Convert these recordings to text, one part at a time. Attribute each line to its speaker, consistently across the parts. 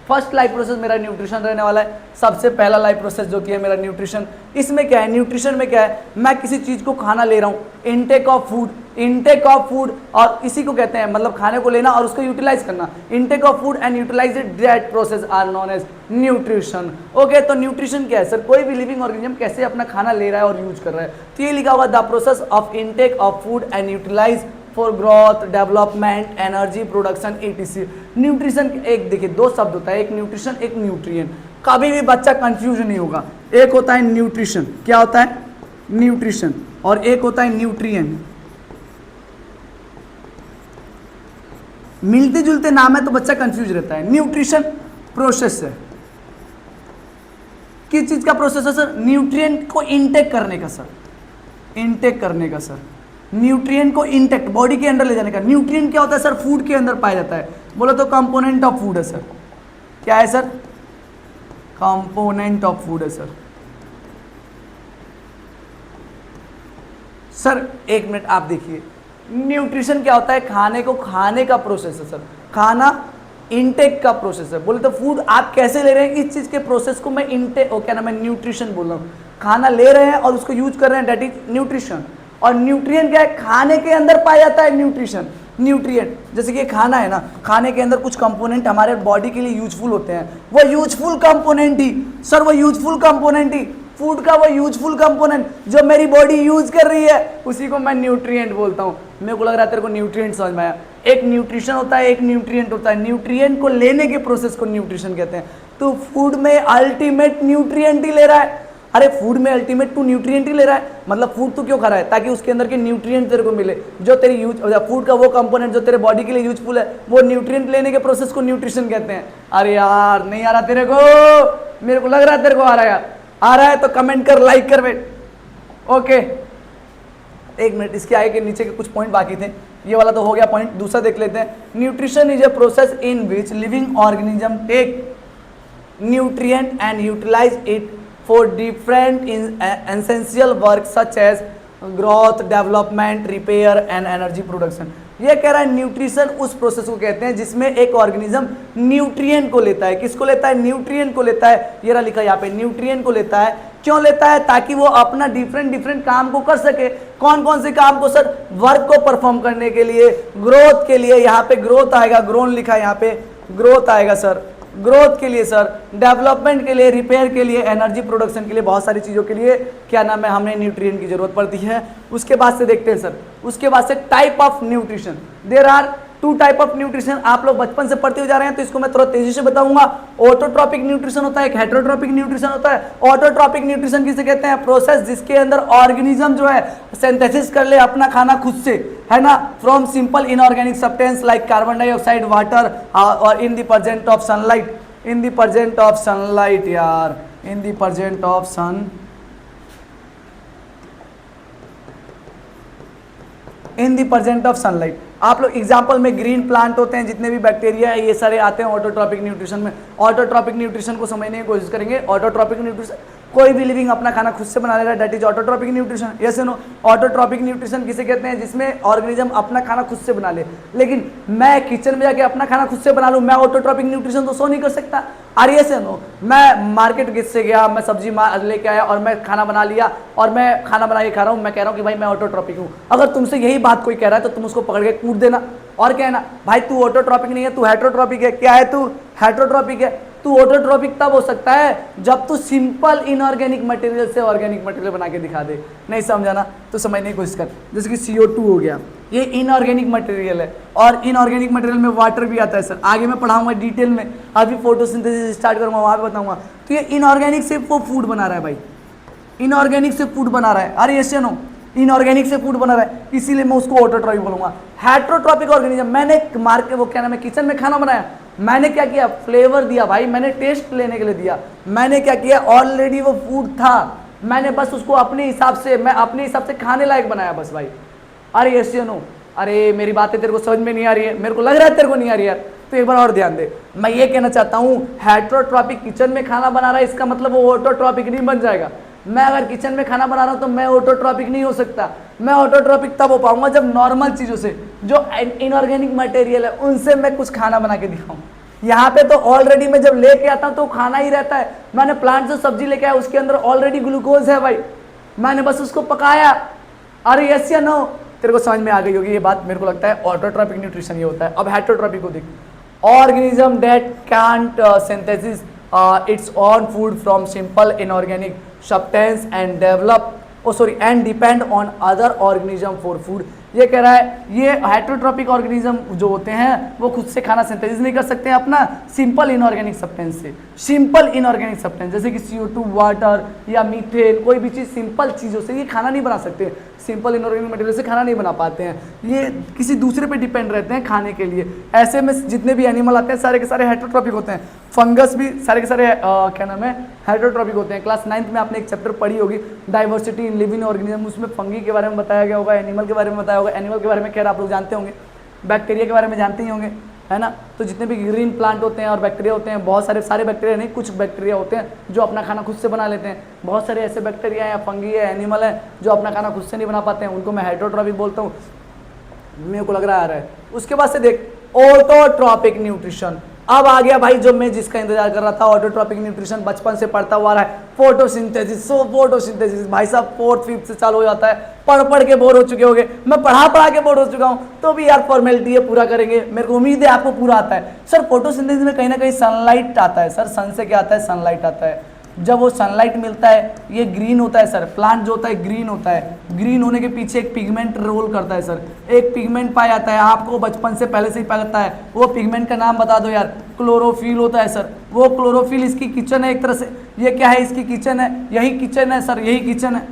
Speaker 1: First life process मेरा nutrition रहने वाला है। सबसे पहला लाइफ प्रोसेस जो कि है मेरा न्यूट्रिशन। इसमें क्या है, न्यूट्रिशन में क्या है, मैं किसी चीज़ को खाना ले रहा हूँ, इनटेक ऑफ फूड, और इसी को कहते हैं मतलब खाने को लेना और उसको यूटिलाइज करना। Intake of food and utilise that process are known as nutrition. Okay, तो न्यूट्रिशन क्या है सर, कोई भी लिविंग ऑर्गेनिज्म कैसे अपना खाना ले रहा है और यूज कर रहा है। तो ये लिखा हुआ the process of intake of food and utilise for growth, development, energy production, etc। Nutrition एक देखिए दो शब्द होता है, एक न्यूट्रिशन एक न्यूट्रिएंट। कभी भी बच्चा कंफ्यूज नहीं होगा। एक होता है न्यूट्रिशन, क्या होता है न्यूट्रिशन, और एक होता है न्यूट्रिएंट। मिलते जुलते नाम है तो बच्चा कंफ्यूज रहता है। न्यूट्रिशन प्रोसेस है, किस चीज का प्रोसेस है सर, न्यूट्रिएंट को इनटेक करने का सर, इनटेक करने का सर, न्यूट्रिएंट को इंटेक्ट बॉडी के अंदर ले जाने का। न्यूट्रिएंट क्या होता है सर, फूड के अंदर पाया जाता है, बोलो तो कंपोनेंट ऑफ फूड है सर। क्या है सर, कंपोनेंट ऑफ फूड है सर। सर एक मिनट आप देखिए, न्यूट्रिशन क्या होता है, खाने को खाने का प्रोसेस है सर, खाना इनटेक का प्रोसेस है। बोले तो फूड आप कैसे ले रहे हैं, इस चीज के प्रोसेस को मैं इनटेक क्या नाम है न्यूट्रिशन बोल रहा हूँ। खाना ले रहे हैं और उसको यूज कर रहे हैं, दैट इज न्यूट्रिशन। और न्यूट्रिएंट क्या है, खाने के अंदर पाया जाता है न्यूट्रिशन। न्यूट्रिएंट जैसे कि खाना है ना, खाने के अंदर कुछ कंपोनेंट हमारे बॉडी के लिए यूजफुल होते हैं, वो यूजफुल कंपोनेंट ही सर, वो यूजफुल कंपोनेंट ही फूड का, वो यूजफुल कंपोनेंट जो मेरी बॉडी यूज कर रही है उसी को मैं न्यूट्रिएंट बोलता हूँ। मेरे को लग रहा है तेरे को न्यूट्रिएंट समझ में आया। एक न्यूट्रिशन होता है, एक न्यूट्रिएंट होता है। न्यूट्रिएंट को लेने के प्रोसेस को न्यूट्रिशन कहते हैं। तो फूड में अल्टीमेट न्यूट्रिएंट ही ले रहा है। अरे फूड में अल्टीमेट टू न्यूट्रिएंट ही ले रहा है, मतलब फूड तो क्यों खा रहा है, ताकि उसके अंदर के न्यूट्रिएंट तेरे को मिले जो तेरी यूज, फूड का वो कंपोनेंट जो तेरे बॉडी के लिए यूजफुल है, वो न्यूट्रिएंट लेने के प्रोसेस को न्यूट्रिशन कहते हैं। अरे यार नहीं आ रहा तेरे को, मेरे को लग रहा है तेरे को आ रहा है यार। आ रहा है तो कमेंट कर, लाइक कर बेट। ओके एक मिनट, इसके आगे के नीचे के कुछ पॉइंट बाकी थे, ये वाला तो हो गया पॉइंट। दूसरा देख लेते हैं। Nutrition is a process in which living organism take nutrient and utilise it for different essential work such as growth, development, repair and energy production। ये कह रहा है न्यूट्रिशन उस प्रोसेस को कहते हैं जिसमें एक ऑर्गेनिज्म न्यूट्रिएंट को लेता है। किसको लेता है, न्यूट्रिएंट को लेता है। ये रहा लिखा यहाँ पे, न्यूट्रिएंट को लेता है। क्यों लेता है, ताकि वो अपना डिफरेंट काम को कर सके। कौन कौन से काम को सर, वर्क को परफॉर्म करने के लिए, ग्रोथ के लिए, यहाँ पे ग्रोथ आएगा, ग्रोन लिखा है यहाँ पे, ग्रोथ आएगा सर, ग्रोथ के लिए सर, डेवलपमेंट के लिए, रिपेयर के लिए, एनर्जी प्रोडक्शन के लिए, बहुत सारी चीज़ों के लिए क्या नाम है हमें न्यूट्रिएंट की जरूरत पड़ती है। उसके बाद से देखते हैं सर, उसके बाद से type of nutrition. There are two type of nutrition. आप लोग बचपन से पढ़ते हुए जा रहे हैं तो इसको मैं थोड़ा तेजी से बताऊंगा। ऑटोट्रॉपिक न्यूट्रिशन होता है, एक हेटेरोट्रॉपिक न्यूट्रिशन होता है। ऑटोट्रॉपिक न्यूट्रिशन किसे कहते हैं, प्रोसेस जिसके अंदर ऑर्गेनिज्म जो है सिंथेसिस कर ले अपना खाना खुद से, है ना, from simple inorganic substance like carbon dioxide, water, और in the present of sunlight, in the present of sunlight यार, in the present of sun, in the present of sunlight. आप लोग एग्जाम्पल में ग्रीन प्लांट होते हैं, जितने भी bacteria है ये सारे आते हैं ऑटोट्रॉपिक न्यूट्रिशन में। ऑटोट्रॉपिक न्यूट्रिशन को समझने की कोशिश करेंगे। ऑटोट्रॉपिक न्यूट्रिशन, कोई भी लिविंग अपना खाना खुद से बना लेगा, that is autotrophic nutrition. Yes no, autotrophic nutrition किसे कहते हैं, जिसमें ऑर्गेनिज्म अपना खाना खुद से बना ले। लेकिन मैं किचन में जाके अपना खाना खुद से बना लूँ, मैं ऑटोट्रॉपिक न्यूट्रिशन तो सो नहीं कर सकता। और यस नो, मैं मार्केट से गया, मैं सब्जी लेके आया और मैं खाना बना लिया और मैं खाना बना के खा रहा हूँ, मैं कह रहा हूँ कि भाई मैं ऑटोट्रॉपिक हूँ। अगर तुमसे यही बात कोई कह रहा है तो तुम उसको पकड़ के कूट देना और कहना भाई तू ऑटोट्रॉपिक नहीं है, तू हेटेरोट्रॉपिक है। क्या है तू, हेटेरोट्रॉपिक है। तू ऑटोट्रॉपिक तब हो सकता है जब तू सिंपल इनऑर्गेनिक मटेरियल से ऑर्गेनिक मटेरियल बना के दिखा दे। नहीं समझाना तो समझने की कोशिश कर। जैसे कि CO2 हो गया, ये इनऑर्गेनिक मटेरियल है और इनऑर्गेनिक मटेरियल में वाटर भी आता है सर। आगे मैं पढ़ाऊंगा डिटेल में, अभी फोटोसिंथेसिस स्टार्ट करूंगा वहां पे बताऊंगा। तो ये इनऑर्गेनिक से वो फूड बना रहा है भाई, इनऑर्गेनिक से फूड बना रहा है। अरे ऐसे नो, इनऑर्गेनिक से फूड बना रहा है, इसीलिए मैं उसको ऑटोट्रॉपिक बोलूंगा। हेटेरोट्रॉपिक ऑर्गेनिज्म, मैंने वो क्या नाम है किचन में खाना बनाया, मैंने क्या किया, फ्लेवर दिया भाई, मैंने टेस्ट लेने के लिए दिया। मैंने क्या किया, ऑलरेडी वो फूड था, मैंने बस उसको अपने हिसाब से, मैं अपने हिसाब से खाने लायक बनाया बस भाई। अरे ऐसे नो, अरे मेरी बातें तेरे को समझ में नहीं आ रही है, मेरे को लग रहा है तेरे को नहीं आ रही है, तो एक बार और ध्यान दे। मैं ये कहना चाहता हूँ, हेटेरोट्रॉपिक किचन में खाना बना रहा है, इसका मतलब वो ऑटोट्रॉपिक नहीं बन जाएगा। मैं अगर किचन में खाना बना रहा हूँ तो मैं ऑटोट्रॉपिक नहीं हो सकता। मैं ऑटोट्रॉपिक तब हो पाऊंगा जब नॉर्मल चीज़ों से, जो इनऑर्गेनिक मटेरियल है, उनसे मैं कुछ खाना बना के दिखाऊँ। यहाँ पे तो ऑलरेडी मैं जब लेके आता हूँ तो खाना ही रहता है। मैंने प्लांट से सब्जी लेके आया, उसके अंदर ऑलरेडी ग्लूकोज है भाई, मैंने बस उसको पकाया। अरे यस या नो, तेरे को समझ में आ गई होगी ये बात, मेरे को लगता है। ऑटोट्रॉपिक न्यूट्रिशन ये होता है। अब हेटरोट्रॉपिक को देख, organism that can't synthesis its own food from simple inorganic substance and develop and depend on other organism for food. ये कह रहा है ये हेटरोट्रॉपिक ऑर्गेनिज्म जो होते हैं वो खुद से खाना सिंथेसिस नहीं कर सकते हैं अपना सिंपल इनऑर्गेनिक सब्सटेंस से। सिंपल इनऑर्गेनिक सब्सटेंस जैसे कि CO2, वाटर या मीथेन, कोई भी चीज़ सिंपल चीज़ों से ये खाना नहीं बना सकते। सिंपल इनऑर्गेनिक मटेरियल से खाना नहीं बना पाते हैं, ये किसी दूसरे पे डिपेंड रहते हैं खाने के लिए। ऐसे में जितने भी एनिमल आते हैं सारे के सारे हेटरोट्रॉपिक होते हैं। फंगस भी सारे के सारे क्या नाम है, हेटरोट्रॉपिक होते हैं। क्लास 9th में आपने एक चैप्टर पढ़ी होगी डाइवर्सिटी इन लिविंग ऑर्गेनिज्म, उसमें फंगी के बारे में बताया गया होगा, एनिमल के बारे में बताया होगा। एनिमल के बारे में खैर आप लोग जानते होंगे, बैक्टीरिया के बारे में जानते ही होंगे, है ना। तो जितने भी ग्रीन प्लांट होते हैं और बैक्टीरिया होते हैं, बहुत सारे बैक्टीरिया नहीं, कुछ बैक्टीरिया होते हैं जो अपना खाना खुद से बना लेते हैं। बहुत सारे ऐसे बैक्टीरिया या फंगी है, एनिमल है जो अपना खाना खुद से नहीं बना पाते हैं, उनको मैं हेटरोट्रॉपिक बोलता हूँ। मेरे को लग रहा है। उसके बाद से देख ऑटोट्रॉपिक न्यूट्रिशन। अब आ गया भाई जो मैं जिसका इंतजार कर रहा था, ऑटोट्रॉपिक न्यूट्रिशन बचपन से पढ़ता हुआ रहा है, फोटोसिंथेसिस। फोटोसिंथेसिस भाई साहब 4th 5th से चालू हो जाता है, पढ़ के बोर हो चुके होंगे, मैं पढ़ा के बोर हो चुका हूँ, तो भी यार फॉर्मेलिटी है पूरा करेंगे। मेरे को उम्मीद है आपको पूरा आता है। सर फोटोसिंथेसिस में कहीं ना कहीं सनलाइट आता है। सर सन से क्या आता है, सनलाइट आता है। जब वो सनलाइट मिलता है ये ग्रीन होता है सर, प्लांट जो होता है ग्रीन होता है। ग्रीन होने के पीछे एक पिगमेंट रोल करता है सर, एक पिगमेंट पाया जाता है, आपको बचपन से पहले से ही पता जाता है। वो पिगमेंट का नाम बता दो यार, क्लोरोफिल होता है सर। वो क्लोरोफिल इसकी किचन है एक तरह से। ये क्या है, इसकी किचन है, यही किचन है सर, यही किचन है,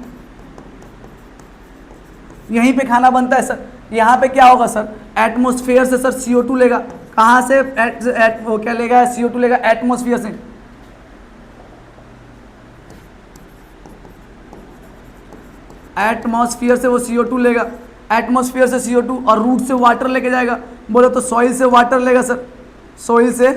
Speaker 1: यहीं पे खाना बनता है सर। यहाँ पे क्या होगा सर, एटमोस्फेयर से सर CO2 लेगा। कहाँ से वो क्या लेगा, CO2 लेगा एटमोस्फियर से। एटमॉस्फेयर से वो CO2 लेगा, एटमॉस्फेयर से CO2, और रूट से वाटर लेके जाएगा। बोले तो सॉइल से वाटर लेगा सर, सॉइल से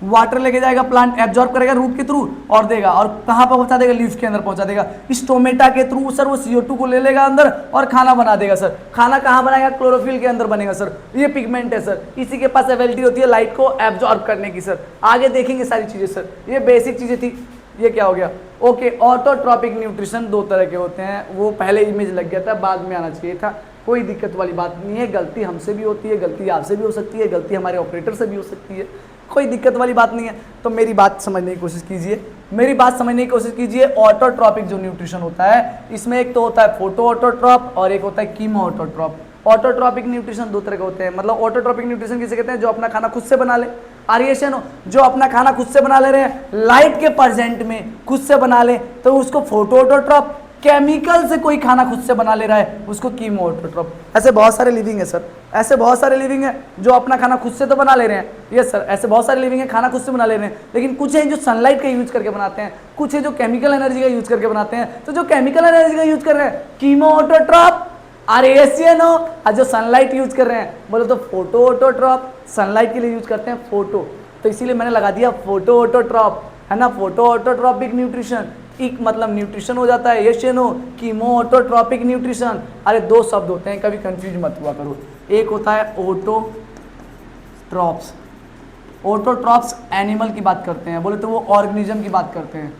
Speaker 1: वाटर लेके जाएगा, प्लांट एब्जॉर्ब करेगा रूट के थ्रू और देगा। और कहाँ पर पहुंचा देगा, लीफ के अंदर पहुंचा देगा। स्टोमेटा के थ्रू सर वो CO2 को ले लेगा अंदर और खाना बना देगा सर। खाना कहाँ बनाएगा, क्लोरोफिल के अंदर बनेगा सर। ये पिगमेंट है सर, इसी के पास एबिलिटी होती है लाइट को एब्जॉर्ब करने की सर। आगे देखेंगे सारी चीजें सर, ये बेसिक चीजें थी। ये क्या हो गया, ओके। ऑटोट्रॉपिक न्यूट्रिशन 2 तरह के होते हैं, वो पहले इमेज लग गया था, बाद में आना चाहिए था। कोई दिक्कत वाली बात नहीं है, गलती हमसे भी होती है, गलती आपसे भी हो सकती है, गलती हमारे ऑपरेटर से भी हो सकती है, कोई दिक्कत वाली बात नहीं है। तो मेरी बात समझने की कोशिश कीजिए, मेरी बात समझने की कोशिश कीजिए। ऑटोट्रॉपिक जो न्यूट्रिशन होता है, इसमें एक तो होता है फोटो ऑटोट्रॉप और एक होता है कीमो ऑटोट्रॉप। ऑटोट्रॉपिक न्यूट्रिशन 2 तरह के होते हैं। मतलब ऑटोट्रॉपिक न्यूट्रिशन किसे कहते हैं, जो अपना खाना खुद से बना ले। आर्यशन जो अपना खाना खुद से बना ले रहे हैं, लाइट के प्रेजेंट में खुद से बना ले, तो उसको फोटो ऑटोट्रॉप। केमिकल से कोई खाना खुद से बना ले रहा है, उसको कीमो ऑटोट्रॉप। ऐसे बहुत सारे लिविंग है सर, ऐसे बहुत सारे लिविंग है जो अपना खाना खुद से तो बना ले रहे हैं। यस सर, ऐसे बहुत सारे लिविंग है खाना खुद से बना ले रहे हैं, लेकिन कुछ है जो सनलाइट का यूज करके बनाते हैं, कुछ है जो केमिकल एनर्जी का यूज करके बनाते हैं। तो जो केमिकल एनर्जी का यूज कर रहे हैं कीमो ऑटोट्रॉप, और जो सनलाइट यूज कर रहे हैं बोले तो फोटो ऑटोट्रॉप। सनलाइट के लिए यूज करते हैं फोटो, तो इसीलिए मैंने लगा दिया फोटो ऑटोट्रॉप, है ना। फोटो ऑटोट्रॉपिक न्यूट्रिशन एक मतलब न्यूट्रिशन हो जाता है, यस या नो। कीमो ऑटोट्रॉपिक न्यूट्रिशन, अरे 2 शब्द होते हैं, कभी कंफ्यूज मत हुआ करो। एक होता है ऑटोट्रॉप्स। ऑटोट्रॉप्स एनिमल की बात करते हैं, बोले तो वो ऑर्गेनिज्म की बात करते हैं,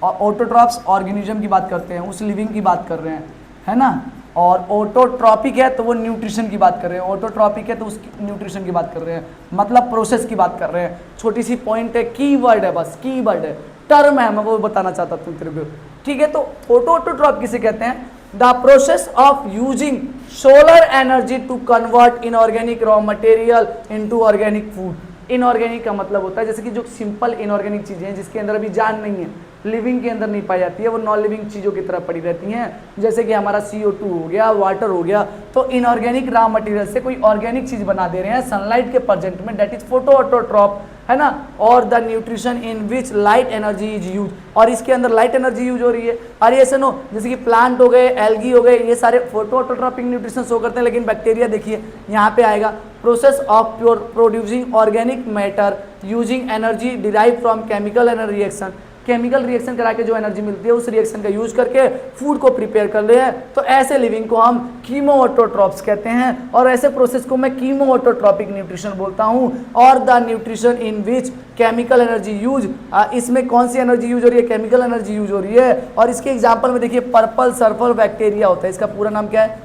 Speaker 1: और ऑटोट्रॉप्स ऑर्गेनिज्म की बात करते हैं, उस लिविंग की बात कर रहे हैं, है ना। और ऑटोट्रॉपिक है तो वो न्यूट्रिशन की बात कर रहे हैं, ऑटोट्रॉपिक है तो उसकी न्यूट्रिशन की बात कर रहे हैं, मतलब प्रोसेस की बात कर रहे हैं। छोटी सी पॉइंट है, कीवर्ड है, बस कीवर्ड है, टर्म है, मैं वो बताना चाहता था तेरे को, ठीक है। तो ऑटोट्रॉप किसे कहते हैं, the process of using solar energy to convert inorganic raw material into organic food. Inorganic का मतलब होता है जैसे कि जो सिंपल इनऑर्गेनिक चीजें हैं जिसके अंदर अभी जान नहीं है, लिविंग के अंदर नहीं पाई जाती है, वो नॉन लिविंग चीज़ों की तरह पड़ी रहती हैं, जैसे कि हमारा CO2 हो गया, वाटर हो गया। तो इनऑर्गेनिक रॉ मटेरियल से कोई ऑर्गेनिक चीज़ बना दे रहे हैं सनलाइट के प्रेजेंट में, दैट इज फोटो ऑटोट्रॉप, है ना। और the nutrition in which light energy is use, और इसके अंदर लाइट एनर्जी यूज हो रही है। और ये सुनो, जैसे कि प्लांट हो गए, एल्गी हो गए, ये सारे फोटो ऑटोट्रॉपिक न्यूट्रिशन शो करते हैं। लेकिन बैक्टीरिया देखिए यहाँ पे आएगा, process of producing organic matter using energy derive from chemical energy reaction. Chemical reaction करा के जो एनर्जी मिलती है उस रिएक्शन का यूज करके फूड को प्रिपेयर कर रहे हैं, तो ऐसे लिविंग को हम कीमोऑटोट्रॉप्स कहते हैं और ऐसे प्रोसेस को मैं कीमोऑटोट्रॉपिक न्यूट्रिशन बोलता हूं। और the nutrition in which chemical energy use, इसमें कौन सी एनर्जी यूज हो रही है, केमिकल एनर्जी यूज हो रही है। और इसके एग्जांपल में देखिए पर्पल सल्फर बैक्टीरिया होता है, इसका पूरा नाम क्या है,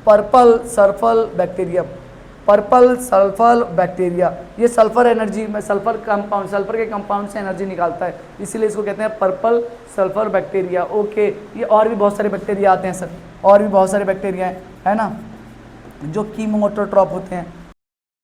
Speaker 1: purple sulphur bacteria, purple sulphur bacteria. ये सल्फर एनर्जी में सल्फर कंपाउंड, सल्फर के कंपाउंड से एनर्जी निकालता है, इसीलिए इसको कहते हैं पर्पल सल्फर बैक्टीरिया। ओके, ये और भी बहुत सारे बैक्टीरिया आते हैं सर, और भी बहुत सारे बैक्टीरिया हैं, है ना, जो कीमोऑटोट्रॉप होते हैं।